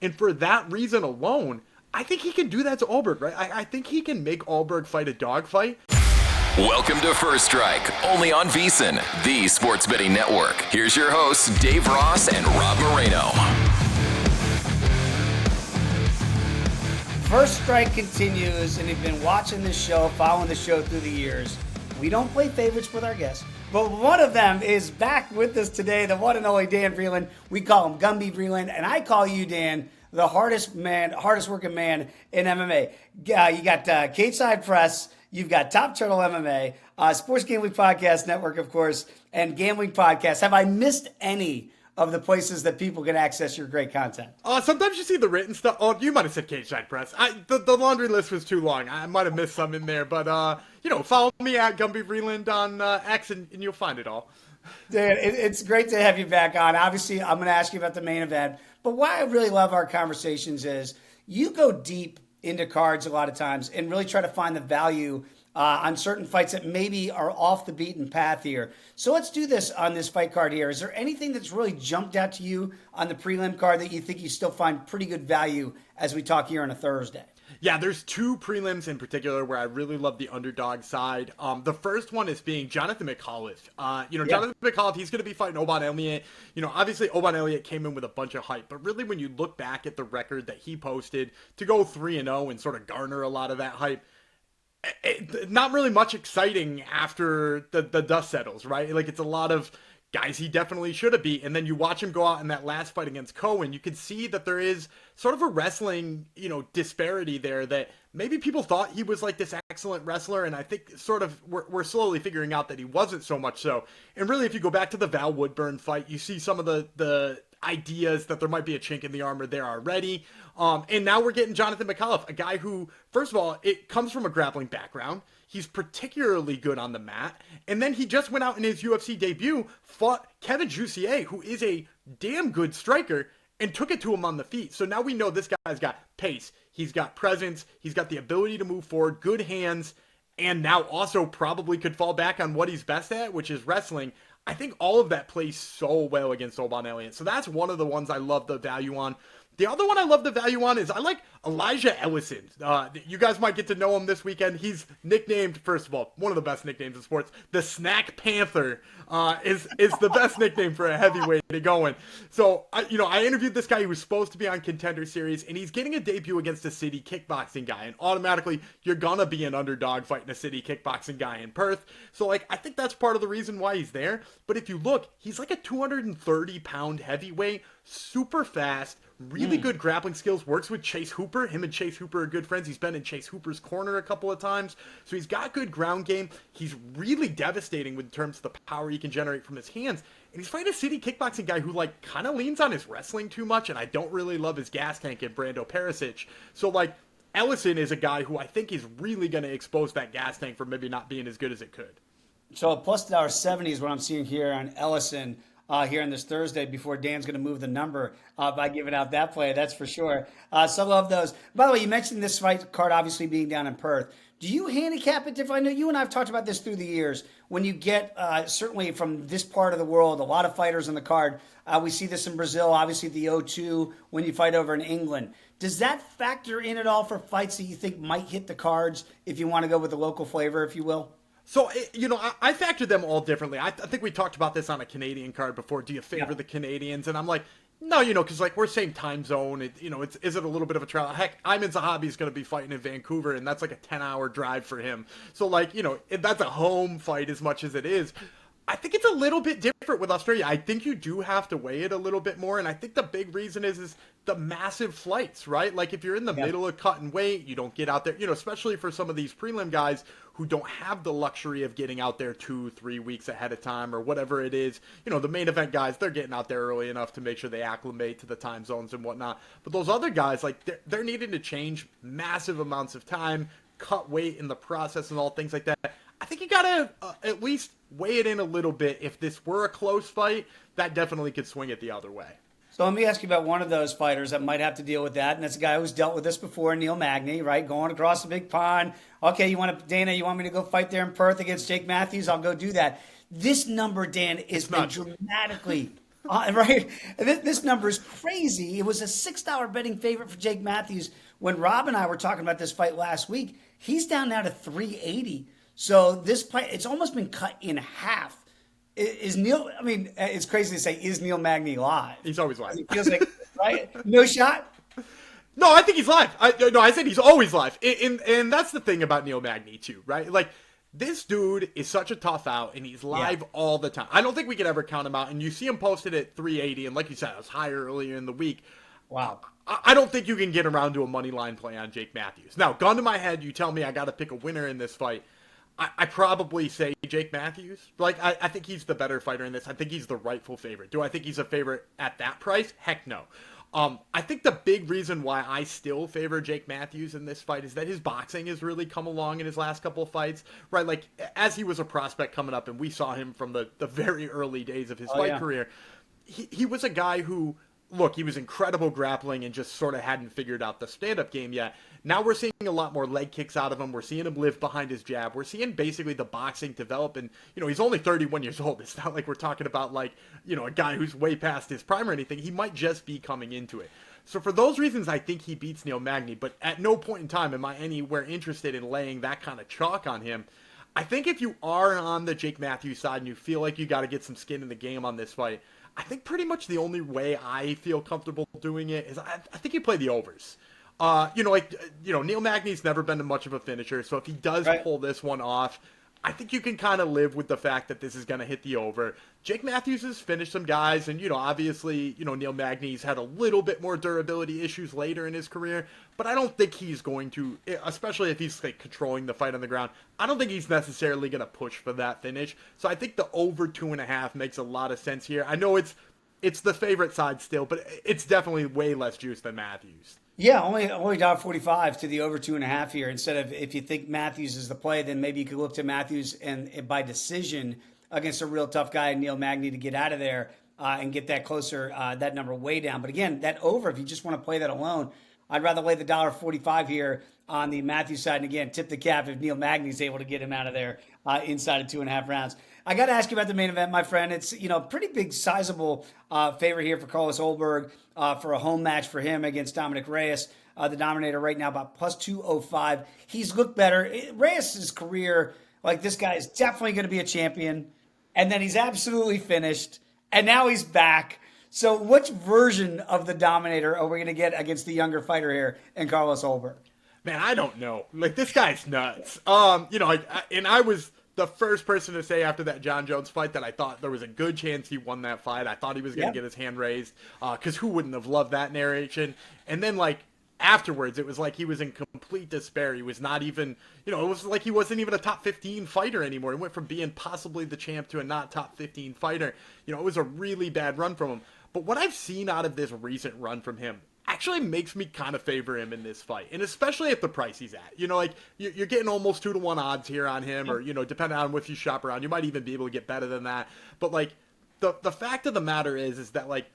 And for that reason alone, I think he can do that to Ulberg, right? I think he can make Ulberg fight a dogfight. Welcome to First Strike, only on VSiN, the sports betting network. Here's your hosts, Dave Ross and Rob Moreno. First Strike continues, and if you've been watching this show, following the show through the years, we don't play favorites with our guests, but one of them is back with us today, the one and only Dan Vreeland. We call him Gumby Vreeland, and I call you, Dan, the hardest working man in MMA. You got Cage Side Press, you've got Top Turtle MMA, Sports Gambling Podcast Network, of course, and Gambling Podcast. Have I missed any of the places that people can access your great content? Sometimes you see the written stuff. Oh, you might have said Cage Side Press. The laundry list was too long. I might have missed some in there, but follow me at Gumby Vreeland on X, and you'll find it all. Dan, it's great to have you back on. Obviously, I'm going to ask you about the main event, but why I really love our conversations is you go deep into cards a lot of times and really try to find the value on certain fights that maybe are off the beaten path here. So let's do this on this fight card here. Is there anything that's really jumped out to you on the prelim card that you think you still find pretty good value as we talk here on a Thursday? Yeah, there's two prelims in particular where I really love the underdog side. The first one is being Jonathan McAuliffe. Jonathan McAuliffe, he's going to be fighting Oban Elliott. Obviously Oban Elliott came in with a bunch of hype, but really when you look back at the record that he posted to go 3-0 and sort of garner a lot of that hype, not really much exciting after the dust settles, right? Like, it's a lot of guys he definitely should have beat, and then you watch him go out in that last fight against Cohen, you can see that there is sort of a wrestling, disparity there, that maybe people thought he was like this excellent wrestler, and I think sort of we're slowly figuring out that he wasn't so much so. And really, if you go back to the Val Woodburn fight, you see some of the ideas that there might be a chink in the armor there already. And now we're getting Jonathan McAuliffe, a guy who, first of all, it comes from a grappling background. He's particularly good on the mat. And then he just went out in his UFC debut, fought Kevin Jussier, who is a damn good striker, and took it to him on the feet. So now we know this guy's got pace. He's got presence. He's got the ability to move forward, good hands, and now also probably could fall back on what he's best at, which is wrestling. I think all of that plays so well against Oban Elliott. So that's one of the ones I love the value on. The other one I love the value on is I like Elijah Ellison. You guys might get to know him this weekend. He's nicknamed, first of all, one of the best nicknames in sports. The Snack Panther is the best nickname for a heavyweight going. So, I interviewed this guy who was supposed to be on Contender Series, and he's getting a debut against a city kickboxing guy. And automatically, you're going to be an underdog fighting a city kickboxing guy in Perth. So, I think that's part of the reason why he's there. But if you look, he's like a 230-pound heavyweight, super fast, really good grappling skills, works with Chase Hooper. Him and Chase Hooper are good friends. He's been in Chase Hooper's corner a couple of times. So he's got good ground game. He's really devastating in terms of the power he can generate from his hands. And he's fighting a city kickboxing guy who, kind of leans on his wrestling too much, and I don't really love his gas tank in Brando Perisic. So, Ellison is a guy who I think is really going to expose that gas tank for maybe not being as good as it could. So a plus $1.70 is what I'm seeing here on Ellison here on this Thursday before Dan's going to move the number by giving out that play. That's for sure. So love those. By the way, you mentioned this fight card obviously being down in Perth. Do you handicap it differently? I know you and I have talked about this through the years. When you get, certainly from this part of the world, a lot of fighters on the card. We see this in Brazil, obviously the O2 when you fight over in England. Does that factor in at all for fights that you think might hit the cards if you want to go with the local flavor, if you will? So, I factor them all differently. I think we talked about this on a Canadian card before. Do you favor the Canadians? And I'm like, no, because we're same time zone. Is it a little bit of a travel? Heck, Ayman Zahabi's going to be fighting in Vancouver, and that's like a 10-hour drive for him. So, that's a home fight as much as it is. I think it's a little bit different with Australia. I think you do have to weigh it a little bit more, and I think the big reason is the massive flights, right? If you're in the middle of cutting weight, you don't get out there, especially for some of these prelim guys who don't have the luxury of getting out there 2-3 weeks ahead of time or whatever it is. The main event guys, they're getting out there early enough to make sure they acclimate to the time zones and whatnot. But those other guys, they're needing to change massive amounts of time, cut weight in the process and all things like that. I think you got to at least weigh it in a little bit. If this were a close fight, that definitely could swing it the other way. So let me ask you about one of those fighters that might have to deal with that, and it's a guy who's dealt with this before, Neil Magny, right? Going across the big pond. Okay, Dana, you want me to go fight there in Perth against Jake Matthews? I'll go do that. This number, Dan, has been dramatically Right? This number is crazy. It was a $6 betting favorite for Jake Matthews. When Rob and I were talking about this fight last week, he's down now to 380. So this fight, it's almost been cut in half. Is Neil, I mean, it's crazy to say, is Neil Magny live? He's always live. It feels like, right? No shot? No, I think he's live. I said he's always live. And that's the thing about Neil Magny, too, right? Like, this dude is such a tough out, and he's live all the time. I don't think we could ever count him out. And you see him posted at 380, and like you said, it was higher earlier in the week. Wow. I don't think you can get around to a money line play on Jake Matthews. Now, gun to my head, you tell me I got to pick a winner in this fight. I probably say Jake Matthews. Like, I think he's the better fighter in this. I think he's the rightful favorite. Do I think he's a favorite at that price? Heck no. I think the big reason why I still favor Jake Matthews in this fight is that his boxing has really come along in his last couple of fights, right? Like, as he was a prospect coming up, and we saw him from the very early days of his career, he was a guy who, look, he was incredible grappling and just sort of hadn't figured out the stand-up game yet. Now we're seeing a lot more leg kicks out of him. We're seeing him live behind his jab. We're seeing basically the boxing develop. And, he's only 31 years old. It's not like we're talking about, like, a guy who's way past his prime or anything. He might just be coming into it. So for those reasons, I think he beats Neil Magny. But at no point in time am I anywhere interested in laying that kind of chalk on him. I think if you are on the Jake Matthews side and you feel like you got to get some skin in the game on this fight, I think pretty much the only way I feel comfortable doing it is I think you play the overs. Neil Magny's never been much of a finisher, so if he does pull this one off, I think you can kind of live with the fact that this is going to hit the over. Jake Matthews has finished some guys, and, obviously, Neil Magny's had a little bit more durability issues later in his career, but I don't think he's going to, especially if he's, like, controlling the fight on the ground, I don't think he's necessarily going to push for that finish. So I think the over 2.5 makes a lot of sense here. I know it's the favorite side still, but it's definitely way less juice than Matthews. Yeah, only $1.45 to the over 2.5 here. Instead of, if you think Matthews is the play, then maybe you could look to Matthews and by decision against a real tough guy, Neil Magny, to get out of there and get that closer, that number way down. But again, that over, if you just want to play that alone, I'd rather lay the $1.45 here on the Matthews side. And again, tip the cap if Neil Magny is able to get him out of there inside of 2.5 rounds. I got to ask you about the main event, my friend. It's, pretty big, sizable favorite here for Carlos Ulberg for a home match for him against Dominick Reyes, the Dominator right now, about plus 205. He's looked better. Reyes' career, like, this guy is definitely going to be a champion. And then he's absolutely finished. And now he's back. So which version of the Dominator are we going to get against the younger fighter here in Carlos Ulberg? Man, I don't know. Like, this guy's nuts. I was the first person to say after that John Jones fight that I thought there was a good chance he won that fight. I thought he was going to get his hand raised because who wouldn't have loved that narration? And then, like, afterwards, it was like he was in complete despair. He was not even, it was like he wasn't even a top 15 fighter anymore. He went from being possibly the champ to a not top 15 fighter. It was a really bad run from him. But what I've seen out of this recent run from him actually makes me kind of favor him in this fight, and especially at the price he's at. You're getting almost 2-to-1 odds here on him, or depending on what you shop around, you might even be able to get better than that. But like the fact of the matter is that, like,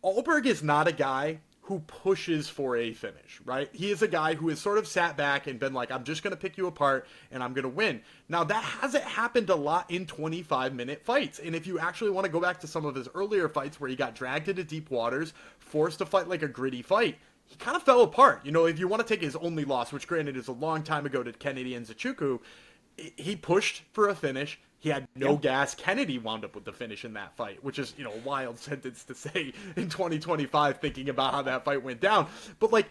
Ulberg is not a guy who pushes for a finish, right? He is a guy who has sort of sat back and been like, I'm just going to pick you apart and I'm going to win. Now, that hasn't happened a lot in 25-minute fights. And if you actually want to go back to some of his earlier fights where he got dragged into deep waters, forced to fight like a gritty fight, he kind of fell apart. If you want to take his only loss, which granted is a long time ago to Kennedy and Nzechukwu, he pushed for a finish. He had no gas. Kennedy wound up with the finish in that fight, which is, a wild sentence to say in 2025, thinking about how that fight went down. But, like,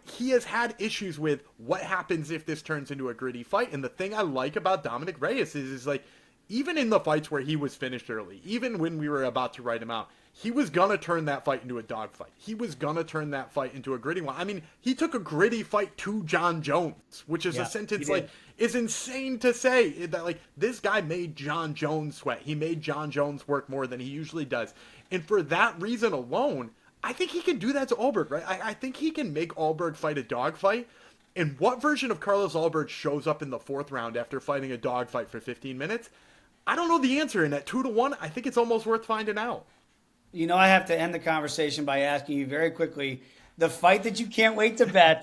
he has had issues with what happens if this turns into a gritty fight. And the thing I like about Dominick Reyes is like, even in the fights where he was finished early, even when we were about to write him out, he was going to turn that fight into a dogfight. He was going to turn that fight into a gritty one. I mean, he took a gritty fight to John Jones, which is a sentence, like, is insane to say. That, like, this guy made John Jones sweat. He made John Jones work more than he usually does. And for that reason alone, I think he can do that to Ulberg, right? I think he can make Ulberg fight a dogfight. And what version of Carlos Ulberg shows up in the 4th round after fighting a dogfight for 15 minutes? I don't know the answer. And at 2-to-1, I think it's almost worth finding out. I have to end the conversation by asking you very quickly, the fight that you can't wait to bet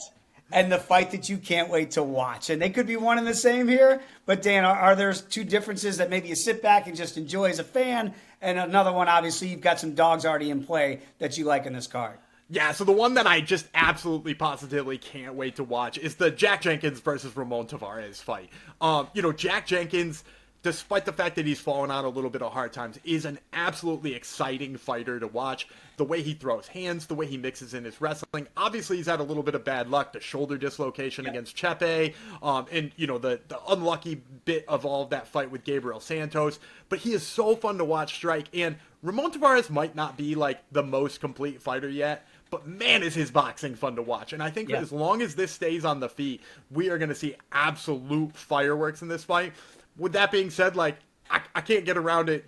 and the fight that you can't wait to watch. And they could be one and the same here, but Dan, are there two differences that maybe you sit back and just enjoy as a fan, And another one, obviously, you've got some dogs already in play that you like in this card. Yeah, so the one that I just absolutely positively can't wait to watch is the Jack Jenkins versus Ramon Tavares fight. Jack Jenkins, despite the fact that he's fallen out a little bit of hard times, is an absolutely exciting fighter to watch. The way he throws hands, the way he mixes in his wrestling. Obviously, he's had a little bit of bad luck, the shoulder dislocation against Chepe, and the unlucky bit of all of that fight with Gabriel Santos. But he is so fun to watch strike, and Ramon Tavares might not be like the most complete fighter yet, but man, is his boxing fun to watch. And I think as long as this stays on the feet, we are going to see absolute fireworks in this fight. With that being said, I can't get around it.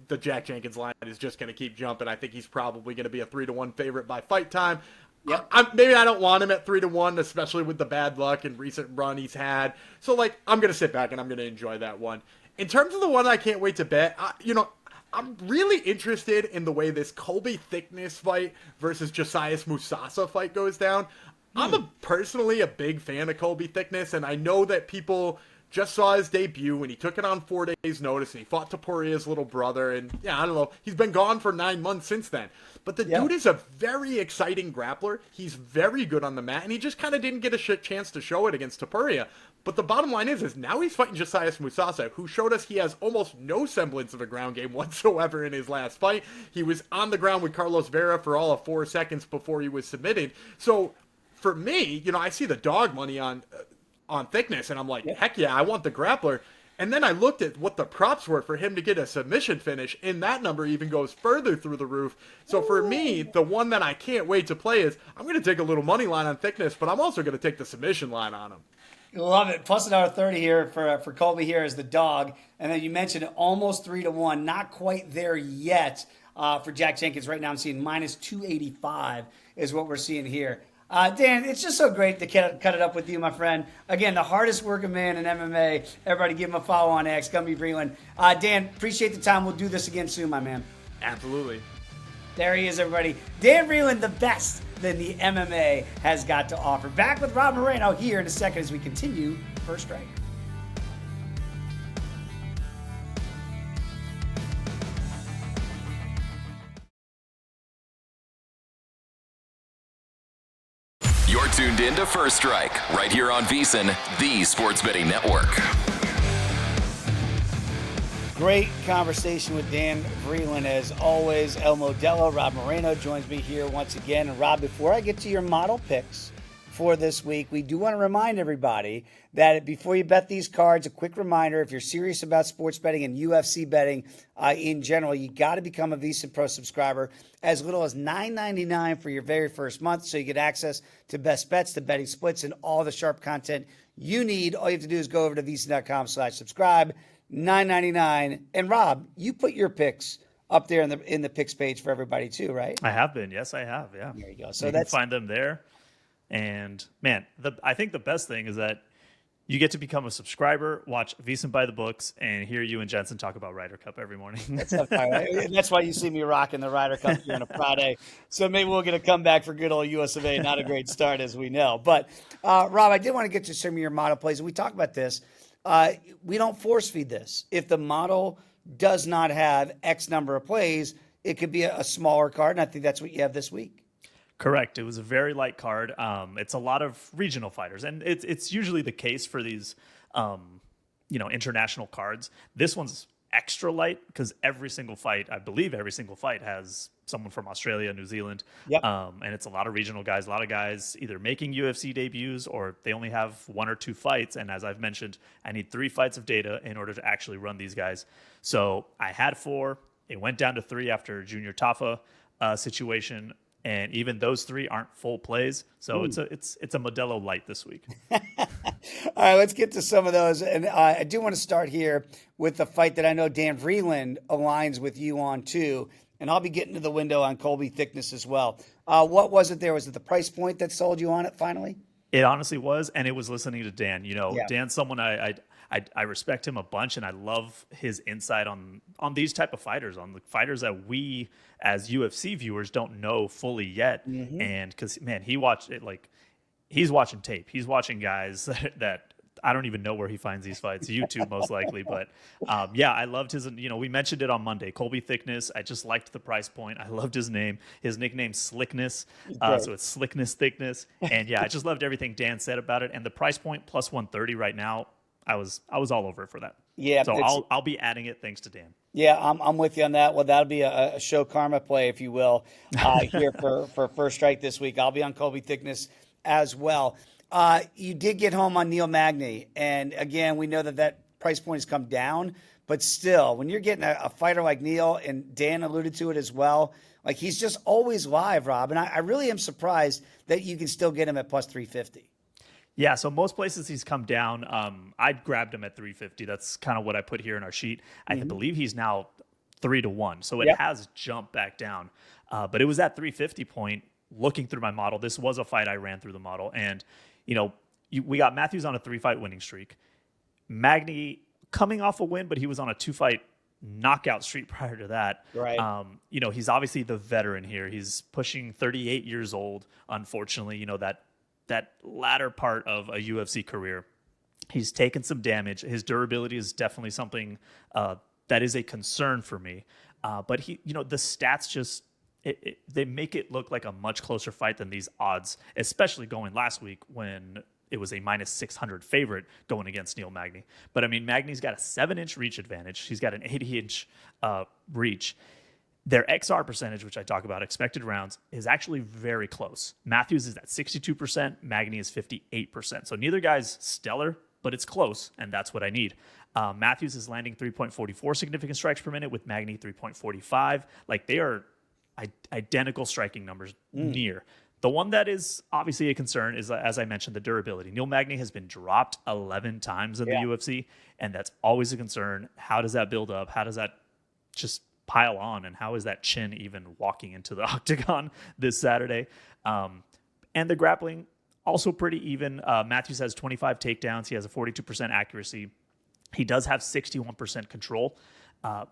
The Jack Jenkins line is just going to keep jumping. I think he's probably going to be a 3-1 favorite by fight time. Yep. Maybe I don't want him at 3-1, especially with the bad luck and recent run he's had. So, I'm going to sit back and I'm going to enjoy that one. In terms of the one I can't wait to bet, I'm really interested in the way this Colby Thickness fight versus Josias Musasa fight goes down. I'm personally a big fan of Colby Thickness, and I know that people just saw his debut and he took it on 4 days' notice and he fought Topuria's little brother, and I don't know, he's been gone for 9 months since then. But the dude is a very exciting grappler. He's very good on the mat, and he just kind of didn't get a chance to show it against Topuria. But the bottom line is now he's fighting Josias Musasa, who showed us he has almost no semblance of a ground game whatsoever in his last fight. He was on the ground with Carlos Vera for all of 4 seconds before he was submitted. So for me, I see the dog money on Thickness, and I'm like, heck yeah, I want the grappler. And then I looked at what the props were for him to get a submission finish, and that number even goes further through the roof. So for me, the one that I can't wait to play is I'm going to take a little money line on Thickness, but I'm also going to take the submission line on him. Love it. Plus $1.30 here for Colby here as the dog. And then you mentioned almost 3-1. Not quite there yet for Jack Jenkins. Right now I'm seeing minus 285 is what we're seeing here. Dan, it's just so great to cut it up with you, my friend. Again, the hardest working man in MMA. Everybody give him a follow on X. Gumby Vreeland. Dan, appreciate the time. We'll do this again soon, my man. Absolutely. There he is, everybody. Dan Vreeland, the best that the MMA has got to offer. Back with Rob Moreno here in a second as we continue First Strike. You're tuned in to First Strike, right here on VSiN, the Sports Betting Network. Great conversation with Dan Vreeland as always. El Modelo, Rob Moreno joins me here once again. And Rob, before I get to your model picks for this week, we do want to remind everybody that before you bet these cards, a quick reminder, if you're serious about sports betting and UFC betting in general, you got to become a VSiN Pro subscriber as little as $9.99 for your very first month, so you get access to best bets, to betting splits, and all the sharp content you need. All you have to do is go over to VSiN.com/subscribe, $9.99. And Rob, you put your picks up there in the picks page for everybody too, right? I have been. Yes, I have. Yeah. There you go. So you can find them there. And man, I think the best thing is that you get to become a subscriber, watch VSiN by the books, and hear you and Jensen talk about Ryder Cup every morning. That's why you see me rocking the Ryder Cup here on a Friday. So maybe we'll get a comeback for good old US of A. Not a great start, as we know. But Rob, I did want to get to some of your model plays. And we talked about this. We don't force feed this. If the model does not have X number of plays, it could be a smaller card, and I think that's what you have this week. Correct. It was a very light card. It's a lot of regional fighters, and it's usually the case for these, international cards. This one's extra light because every single fight has someone from Australia, New Zealand. Yep. And it's a lot of regional guys, a lot of guys either making UFC debuts or they only have 1 or 2 fights. And as I've mentioned, I need 3 fights of data in order to actually run these guys. So I had 4. It went down to 3 after Junior Tafa situation. And even those 3 aren't full plays. So it's a Modelo light this week. All right, let's get to some of those. And I do want to start here with the fight that I know Dan Vreeland aligns with you on too. And I'll be getting to the window on Colby Thickness as well. What was it there? Was it the price point that sold you on it finally? It honestly was, and it was listening to Dan. Yeah. Dan's someone I respect him a bunch, and I love his insight on these type of fighters, on the fighters that we as UFC viewers don't know fully yet. Mm-hmm. And because man, he's watching tape. He's watching guys that I don't even know where he finds these fights. YouTube most likely, but yeah, I loved his. We mentioned it on Monday. Colby Thickness. I just liked the price point. I loved his name. His nickname Slickness. So it's Slickness Thickness. And yeah, I just loved everything Dan said about it. And the price point plus 130 right now. I was all over it for that. Yeah. So I'll be adding it thanks to Dan. Yeah, I'm with you on that. Well, that'll be a show karma play, if you will, here for First Strike this week. I'll be on Colby Thickness as well. You did get home on Neil Magny, and again, we know that price point has come down, but still, when you're getting a fighter like Neil, and Dan alluded to it as well, like he's just always live, Rob, and I really am surprised that you can still get him at plus 350. Yeah, so most places he's come down. I grabbed him at 350. That's kind of what I put here in our sheet. I believe he's now 3-1, so it has jumped back down. But it was at 350 point. Looking through my model, this was a fight I ran through the model, and we got Matthews on a 3-fight winning streak. Magny coming off a win, but he was on a 2-fight knockout streak prior to that. Right. He's obviously the veteran here. He's pushing 38 years old. Unfortunately, that latter part of a UFC career, he's taken some damage. His durability is definitely something that is a concern for me. But the stats just they make it look like a much closer fight than these odds, especially going last week when it was a minus 600 favorite going against Neil Magny. But I mean, Magny's got a 7-inch reach advantage. He's got an 80-inch reach. Their XR percentage, which I talk about, expected rounds, is actually very close. Matthews is at 62%. Magny is 58%. So neither guy's stellar, but it's close, and that's what I need. Matthews is landing 3.44 significant strikes per minute with Magny 3.45. Like, they are identical striking numbers near. The one that is obviously a concern is, as I mentioned, the durability. Neil Magny has been dropped 11 times in the UFC, and that's always a concern. How does that build up? How does that just pile on, and how is that chin even walking into the octagon this Saturday? And the grappling, also pretty even. Matthews has 25 takedowns. He has a 42% accuracy. He does have 61% control.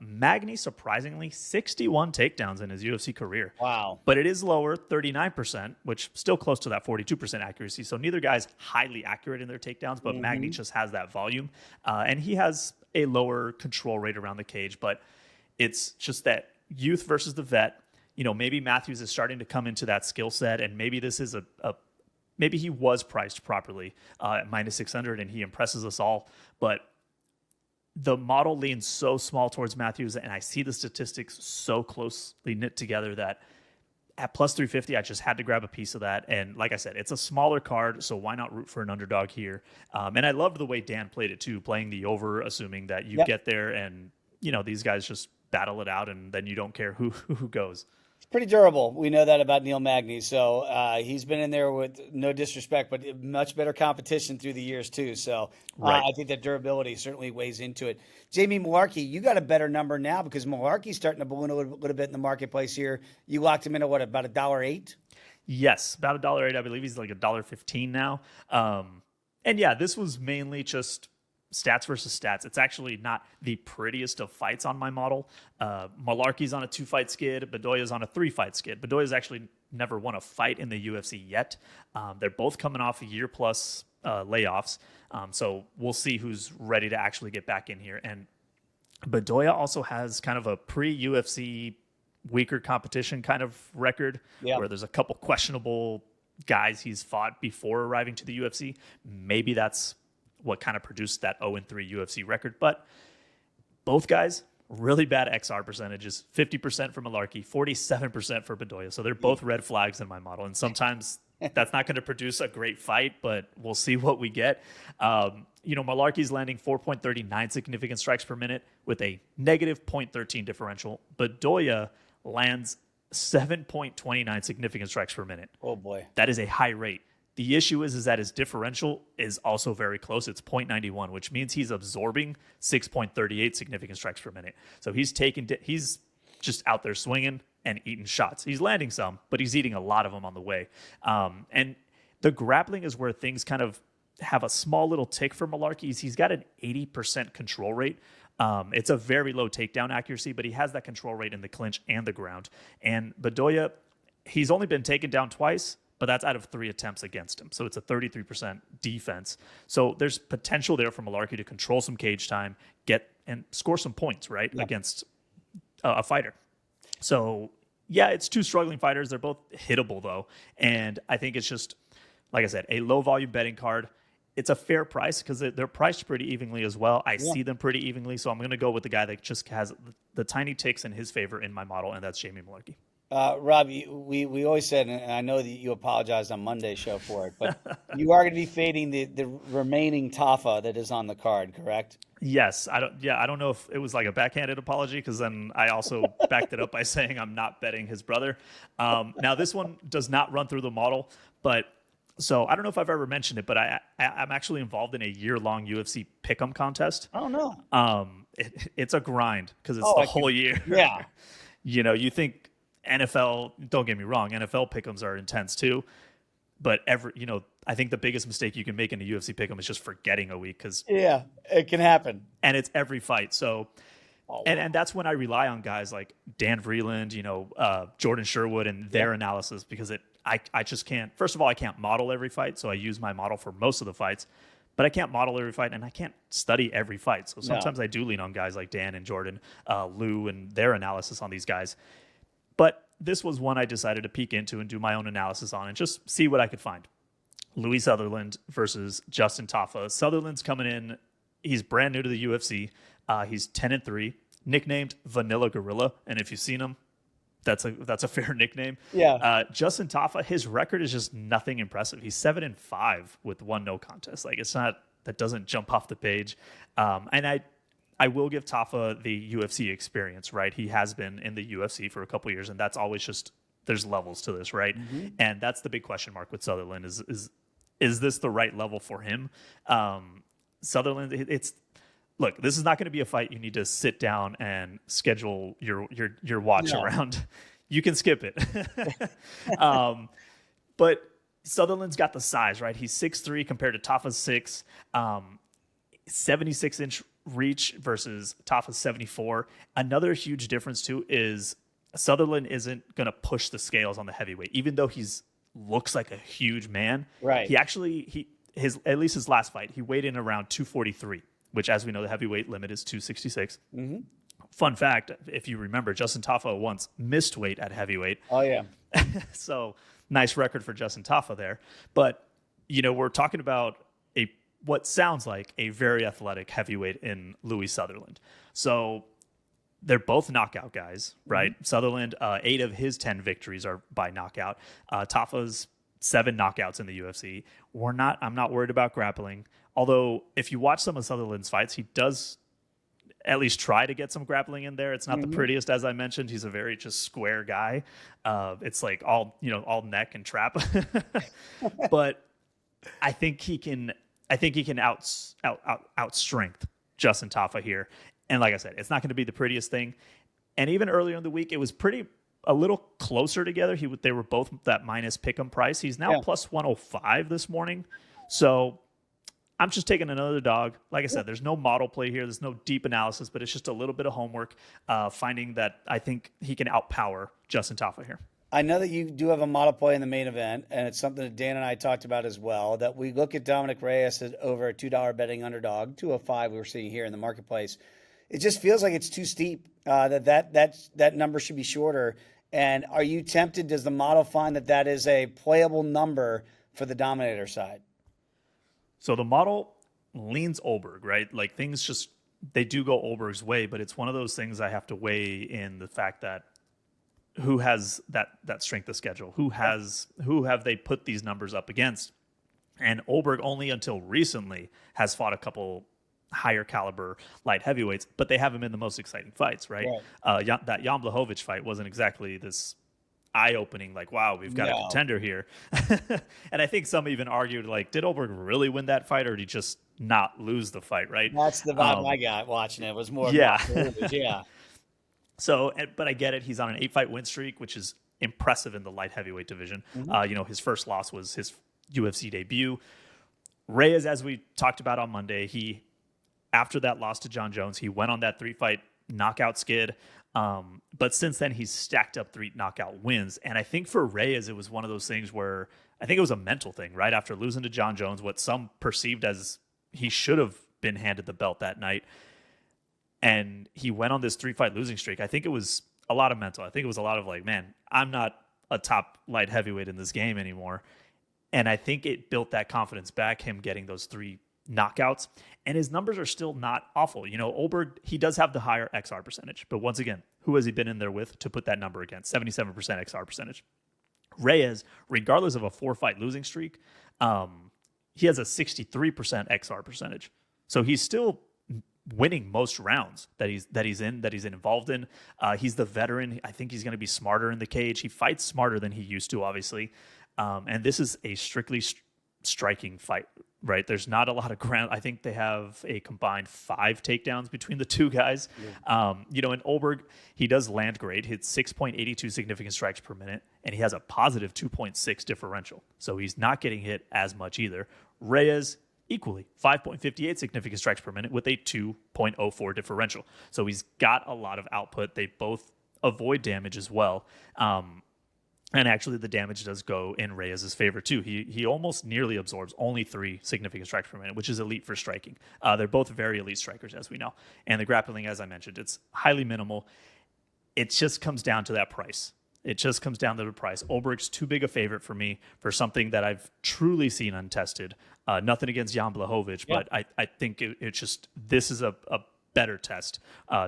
Magny, surprisingly, 61 takedowns in his UFC career. Wow. But it is lower, 39%, which still close to that 42% accuracy. So neither guy's highly accurate in their takedowns, but Magny just has that volume. And he has a lower control rate around the cage, but it's just that youth versus the vet. Maybe Matthews is starting to come into that skill set, and maybe this is maybe he was priced properly at minus 600, and he impresses us all. But the model leans so small towards Matthews, and I see the statistics so closely knit together that at plus 350, I just had to grab a piece of that. And like I said, it's a smaller card, so why not root for an underdog here? And I loved the way Dan played it too, playing the over, assuming that you get there and these guys just battle it out, and then you don't care who goes. It's pretty durable. We know that about Neil Magny. So he's been in there with no disrespect, but much better competition through the years too. So right. I think that durability certainly weighs into it. Jamie Malarkey, you got a better number now because Malarkey's starting to balloon a little bit in the marketplace here. You locked him in at what, about $1.08? Yes, about $1.08. I believe he's like $1.15 now. And yeah, this was mainly just stats versus stats. It's actually not the prettiest of fights on my model. Malarkey's on a 2-fight skid. Bedoya's on a 3-fight skid. Bedoya's actually never won a fight in the UFC yet. They're both coming off a year-plus layoffs. So we'll see who's ready to actually get back in here. And Bedoya also has kind of a pre-UFC weaker competition kind of record where there's a couple questionable guys he's fought before arriving to the UFC. Maybe that's what kind of produced that 0-3 UFC record. But both guys, really bad XR percentages, 50% for Malarkey, 47% for Bedoya. So they're both red flags in my model. And sometimes that's not going to produce a great fight, but we'll see what we get. Malarkey's landing 4.39 significant strikes per minute with a negative 0.13 differential. Bedoya lands 7.29 significant strikes per minute. Oh, boy. That is a high rate. The issue is that his differential is also very close. It's 0.91, which means he's absorbing 6.38 significant strikes per minute. So he's just out there swinging and eating shots. He's landing some, but he's eating a lot of them on the way. And the grappling is where things kind of have a small little tick for Malarkey. He's got an 80% control rate. It's a very low takedown accuracy, but he has that control rate in the clinch and the ground. And Bedoya, he's only been taken down twice, but that's out of 3 attempts against him. So it's a 33% defense. So there's potential there for Malarkey to control some cage time, get and score some points, right, against a fighter. So, yeah, it's 2 struggling fighters. They're both hittable, though. And I think it's just, like I said, a low-volume betting card. It's a fair price because they're priced pretty evenly as well. I see them pretty evenly, so I'm going to go with the guy that just has the tiny ticks in his favor in my model, and that's Jamie Malarkey. Rob, we always said, and I know that you apologized on Monday's show for it, but you are going to be fading the remaining Tafa that is on the card, correct? Yes, I don't know if it was like a backhanded apology, because then I also backed it up by saying I'm not betting his brother. Now this one does not run through the model, but so I don't know if I've ever mentioned it, but I'm actually involved in a year-long UFC pick'em contest. Oh no, it's a grind because it's the whole year. Yeah, you think NFL? Don't get me wrong, NFL pick'ems are intense too. But I think the biggest mistake you can make in a UFC pick'em is just forgetting a week, because it can happen, and it's every fight. So, and that's when I rely on guys like Dan Vreeland, Jordan Sherwood, and their analysis, because I just can't. First of all, I can't model every fight, so I use my model for most of the fights. But I can't model every fight, and I can't study every fight. So sometimes I do lean on guys like Dan and Jordan, Lou, and their analysis on these guys. But this was one I decided to peek into and do my own analysis on and just see what I could find. Louis Sutherland versus Justin Tafa. Sutherland's coming in. He's brand new to the UFC. He's 10-3, nicknamed Vanilla Gorilla. And if you've seen him, that's a fair nickname. Yeah. Justin Tafa, his record is just nothing impressive. He's 7-5 with 1 no contest. Like, it's not, that doesn't jump off the page. And I will give Tafa the UFC experience, right? He has been in the UFC for a couple years, and that's always just, there's levels to this, right? Mm-hmm. And that's the big question mark with Sutherland is this the right level for him? Sutherland, look, this is not going to be a fight you need to sit down and schedule your watch around. You can skip it. But Sutherland's got the size, right? He's 6'3" compared to Tafa's 6. 76-inch reach versus Tafa's 74. Another huge difference too is Sutherland isn't going to push the scales on the heavyweight, even though looks like a huge man. Right. He actually at least his last fight, he weighed in around 243, which, as we know, the heavyweight limit is 266. Mm-hmm. Fun fact, if you remember, Justin Tafa once missed weight at heavyweight. Oh yeah. So nice record for Justin Tafa there. But we're talking about what sounds like a very athletic heavyweight in Louis Sutherland. So they're both knockout guys, right? Mm-hmm. Sutherland, 8 of his 10 victories are by knockout. Tafa's 7 knockouts in the UFC. I'm not worried about grappling. Although if you watch some of Sutherland's fights, he does at least try to get some grappling in there. It's not the prettiest, as I mentioned. He's a very just square guy. It's like all neck and trap. But I think he can outstrength Justin Tafa here. And like I said, it's not going to be the prettiest thing. And even earlier in the week, it was a little closer together. They were both that minus pick'em price. He's now plus 105 this morning. So I'm just taking another dog. Like I said, there's no model play here. There's no deep analysis, but it's just a little bit of homework, finding that I think he can outpower Justin Tafa here. I know that you do have a model play in the main event, and it's something that Dan and I talked about as well, that we look at Dominick Reyes at over a $2 betting underdog, 205 we were seeing here in the marketplace. It just feels like it's too steep, that number should be shorter. And are you tempted? Does the model find that is a playable number for the Dominator side? So the model leans Ulberg, right? Like, things they do go Ulberg's way, but it's one of those things I have to weigh in the fact that who has that strength of schedule? Who have they put these numbers up against? And Ulberg only until recently has fought a couple higher caliber light heavyweights, but they have him in the most exciting fights, right? That Jan Blachowicz fight wasn't exactly this eye-opening, like, wow, we've got a contender here. And I think some even argued, like, did Ulberg really win that fight, or did he just not lose the fight, right? That's the vibe I got watching it. It was more So, but I get it. He's on an 8-fight win streak, which is impressive in the light heavyweight division. Mm-hmm. His first loss was his UFC debut. Reyes, as we talked about on Monday, after that loss to John Jones, he went on that 3-fight knockout skid. But since then, he's stacked up 3 knockout wins. And I think for Reyes, it was one of those things where I think it was a mental thing, right? After losing to John Jones, what some perceived as he should have been handed the belt that night. And he went on this 3-fight losing streak. I think it was a lot of mental. I think it was a lot of like, man, I'm not a top light heavyweight in this game anymore. And I think it built that confidence back, him getting those 3 knockouts. And his numbers are still not awful. You know, Ulberg, he does have the higher XR percentage. But once again, who has he been in there with to put that number against? 77% XR percentage. Reyes, regardless of a 4-fight losing streak, he has a 63% XR percentage. So he's still winning most rounds that he's involved in. He's the veteran. I think he's going to be smarter in the cage. He fights smarter than he used to, obviously. And this is a strictly striking fight, right? There's not a lot of ground. I think they have a combined 5 takedowns between the two guys. Yeah. You know, in Ulberg, he does land great. Hits 6.82 significant strikes per minute, and he has a positive 2.6 differential. So he's not getting hit as much either. Reyes, equally, 5.58 significant strikes per minute with a 2.04 differential. So he's got a lot of output. They both avoid damage as well. And actually, the damage does go in Reyes' favor, too. He almost nearly absorbs only 3 significant strikes per minute, which is elite for striking. They're both very elite strikers, as we know. And the grappling, as I mentioned, it's highly minimal. It just comes down to that price. It just comes down to the price. Ulberg's too big a favorite for me for something that I've truly seen untested. Nothing against Jan Blachowicz, but I think it's just this is a better test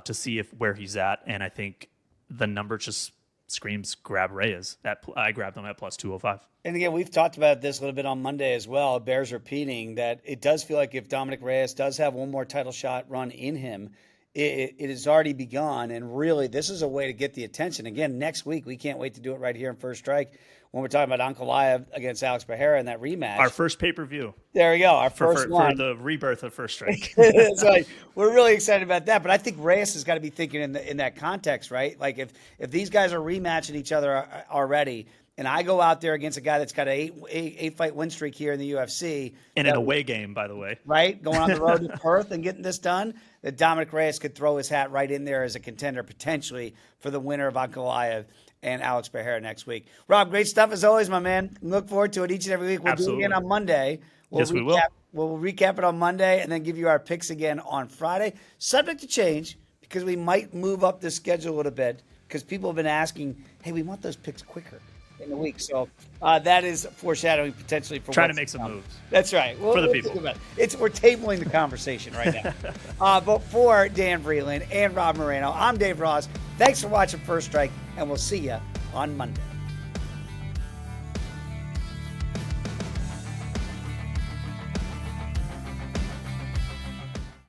to see where he's at. And I think the number just screams grab Reyes. I grabbed him at plus 205. And again, we've talked about this a little bit on Monday as well. It bears repeating that it does feel like if Dominick Reyes does have one more title shot run in him, it has already begun. And really, this is a way to get the attention. Again, next week, we can't wait to do it right here in First Strike when we're talking about Ankalaev against Alex Pereira in that rematch. Our first pay-per-view. There we go. Our first one. For the rebirth of First Strike. That's right. We're really excited about that. But I think Reyes has got to be thinking in that context, right? Like if these guys are rematching each other already, and I go out there against a guy that's got an 8-fight win streak here in the UFC. And an away game, by the way. Right? Going on the road to Perth and getting this done, that Dominick Reyes could throw his hat right in there as a contender potentially for the winner of Ankalaev and Alex Pereira next week. Rob, great stuff as always, my man. Look forward to it each and every week. We'll do it again on Monday. Yes, we will. We'll recap it on Monday and then give you our picks again on Friday. Subject to change because we might move up the schedule a little bit because people have been asking, hey, we want those picks quicker in the week. So that is foreshadowing potentially for trying to make some moves. That's right. For the people. We're tabling the conversation right now. But for Dan Vreeland and Rob Moreno, I'm Dave Ross. Thanks for watching First Strike, and we'll see you on Monday.